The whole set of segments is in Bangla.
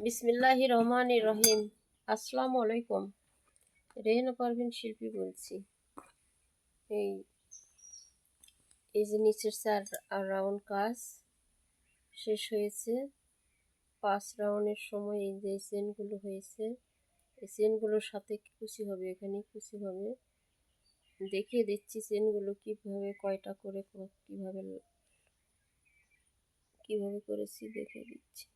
বিসমিল্লাহির রহমানির রহিম। আসসালামু আলাইকুম। রেহেনা পারভিন শিল্পী বলছি। এই এই যে নিচের 4 রাউন্ড কাজ শেষ হয়েছে। 5 রাউন্ডের সময় এই যে চেনগুলো হয়েছে, এই চেনগুলোর সাথে কুচি হবে, এখানে কুচি হবে। দেখিয়ে দিচ্ছি চেনগুলো কিভাবে কয়টা করে কিভাবে কিভাবে করেছি দেখিয়ে দিচ্ছি।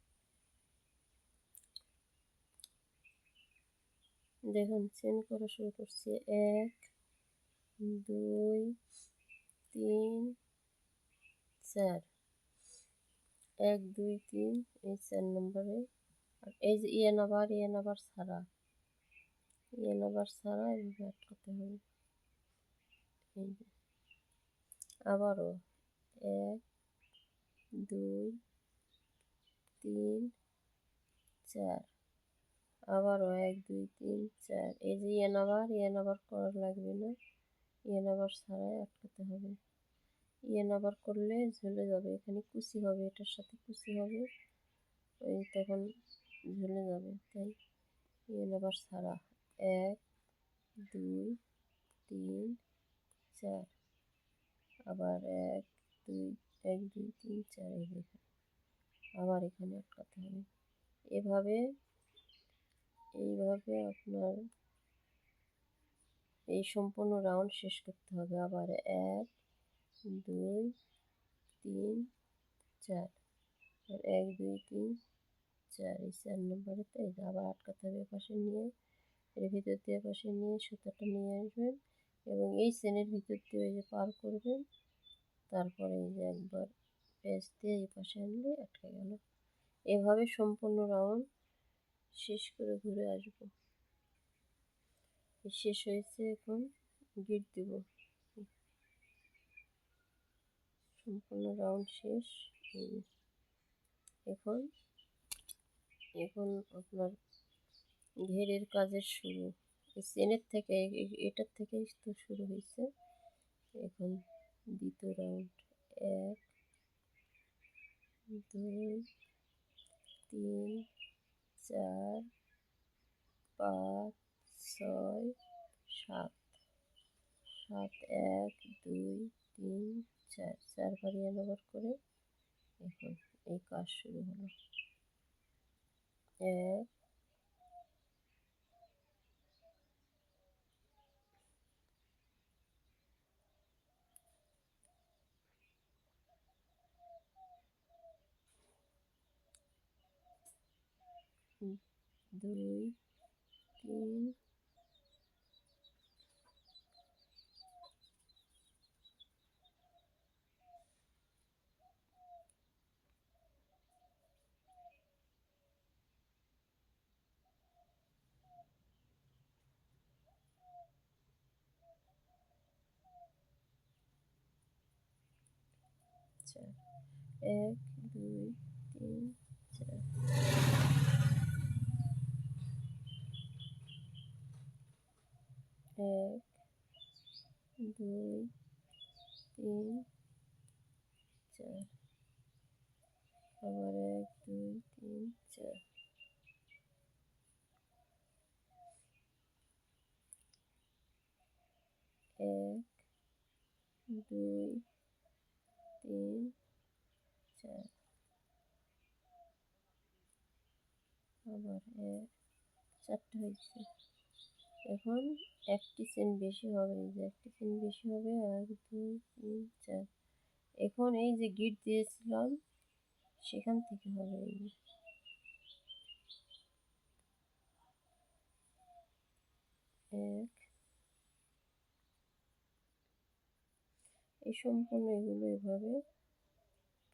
দেখুন চেন করা শুরু করছি। 1 2 3 4, 1 2 3, এই 4 নম্বরে। আর এই যে ইয়ে নাবার ছাড়া, এইভাবে আটকাতে হবে। এই যে আবারও 1 2 3 4, আবারও 1 2 3 4। এই যে ইয়ে নাবার করা লাগবে না, ইয়ে নাবার ছাড়াই আটকাতে হবে। ইয়ে নাবার করলে ঝুলে যাবে, এখানে কুচি হবে, এটার সাথে কুচি হবে, ওই তখন ঝুলে যাবে। তাই ইয়ে নাবার ছাড়া 1 2 3 4, আবার 1 2 1 2 3 4, এই দেখুন আবার এখানে আটকাতে হবে। এইভাবে আপনার এই সম্পূর্ণ রাউন্ড শেষ করতে হবে। আবার 1 2 3 4, 1 2 3 4, এই 4 নম্বরে তো এই আবার আটকাতে হবে। পাশে নিয়ে এর ভিতর দিয়ে পাশে নিয়ে সুতাটা নিয়ে আসবেন এবং এই চেনের ভিতর দিয়ে ওই যে পার করবেন। তারপরে এই যে একবার পেঁচ দিয়ে এই পাশে আনলে আটকে গেল। এভাবে সম্পূর্ণ রাউন্ড শেষ করে ঘুরে আসবো। শেষ হয়েছে, এখন গিট দেব। সম্পূর্ণ রাউন্ড শেষ। এখন এখন আপনার ঘেরের কাজের শুরু। চেনের থেকে এটার থেকেই তো শুরু হয়েছে। এখন দ্বিতীয় রাউন্ড 1 2 3 4 5 6 7, 1 2 3 4, 4বার ইয়ে নাম্বার করে এখন এই কাজ শুরু হলো। 1 2 3 4, 1 2 3 4, 1 2 3 4, আবার 1 2 3 4, 1 2 3 4, আবার 4টা হয়েছে। এখন একটি চেন বেশি হবে, এই যে একটি চেন বেশি হবে। 1 2 3 4। এখন এই যে গিট দিয়েছিলাম সেখান থেকে হবে এই যে 1। এই সম্পূর্ণ এগুলো এভাবে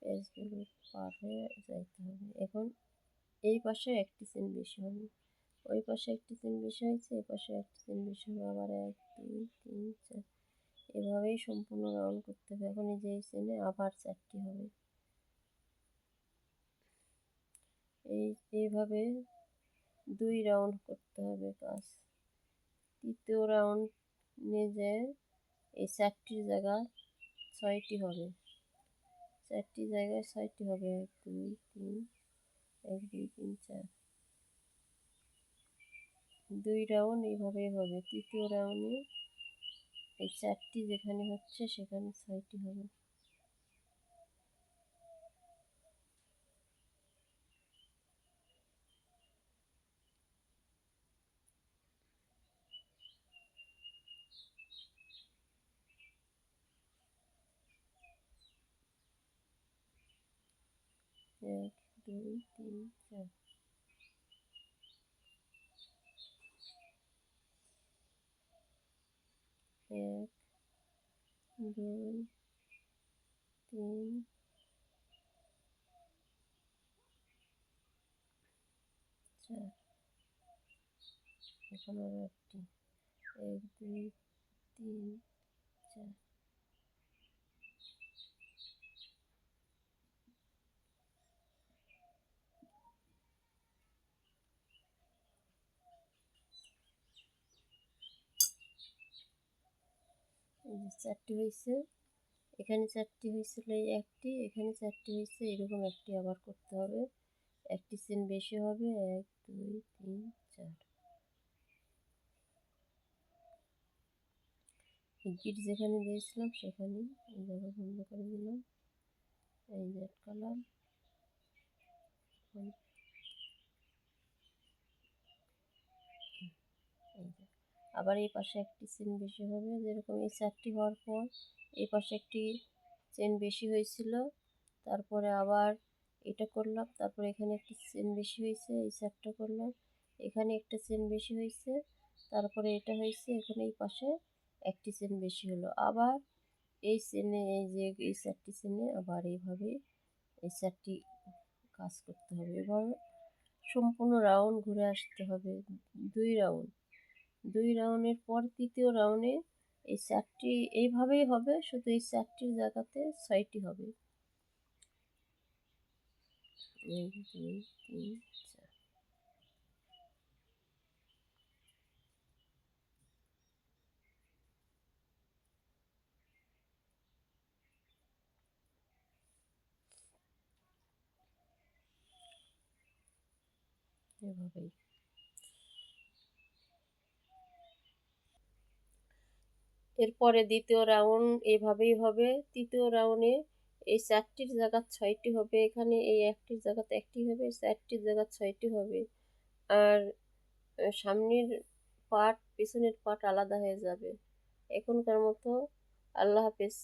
পেজগুলো পার হয়ে যাইতে হবে। এখন এই পাশে একটি চেন বেশি হবে, ওই পাশে একটি চেন বেশি হয়েছে, এই পাশে একটি চেন বেশি হবে। আবার 1 2 3 4, এভাবেই সম্পূর্ণ রাউন্ড করতে হবে। এখন এই যে এই চেনে আবার 4টি হবে। এইভাবে 2 রাউন্ড করতে হবে কাজ। তৃতীয় রাউন্ড নিয়ে যে এই 4টির জায়গা 6টি হবে, 4টি জায়গায় 6টি হবে। 1 2 3 1 2 3 4, 2 রাউন্ড এইভাবেই হবে। তৃতীয় রাউন্ডে এই 4টি যেখানে হচ্ছে সেখানে 6টি হবে। এক, দুই, তিন, চার। এক, দুই, তিন, চার। এখন আরো একটি। এক, দুই, তিন, চার। এই যে 4টি হয়েছে, এখানে 4টি হয়েছিল, এই একটি, এখানে 4টি হয়েছে, এরকম একটি আবার করতে হবে। একটি চেন বেশি হবে। এক, দুই, তিন, চার। গিট যেখানে দিয়েছিলাম সেখানে এই জায়গা বন্ধ করে দিলাম, এই যে আটকালাম। এই যে আবার এই পাশে একটি চেন বেশি হবে, যেরকম এই 4টি হওয়ার পর এই পাশে একটি চেন বেশি হয়েছিল, তারপরে আবার এটা করলাম, তারপরে এখানে একটি চেন বেশি হয়েছে, এই 4টা করলাম, এখানে একটা চেন বেশি হয়েছে, তারপরে এটা হয়েছে, এখানে এই পাশে একটি চেন বেশি হলো। আবার এই চেনে এই যে এই 4টি চেনে আবার এইভাবে এই 4টি কাজ করতে হবে। এভাবে সম্পূর্ণ রাউন্ড ঘুরে আসতে হবে। 2 রাউন্ড, 2 রাউন্ডের পর তৃতীয় রাউন্ডে এই 4টি এইভাবেই হবে, শুধু এই 4টির জায়গাতে 6টি হবে। 1, 2, 3, 4। এভাবেই। এরপরে দ্বিতীয় রাউন্ড এভাবেই হবে। তৃতীয় রাউন্ডে এই 4টির জায়গা 6টি হবে, এখানে এই একটির জায়গাতে একটি হবে, 4টির জায়গা 6টি হবে। আর সামনের পার্ট পেছনের পার্ট আলাদা হয়ে যাবে। এখনকার মতো আল্লাহ হাফেজ।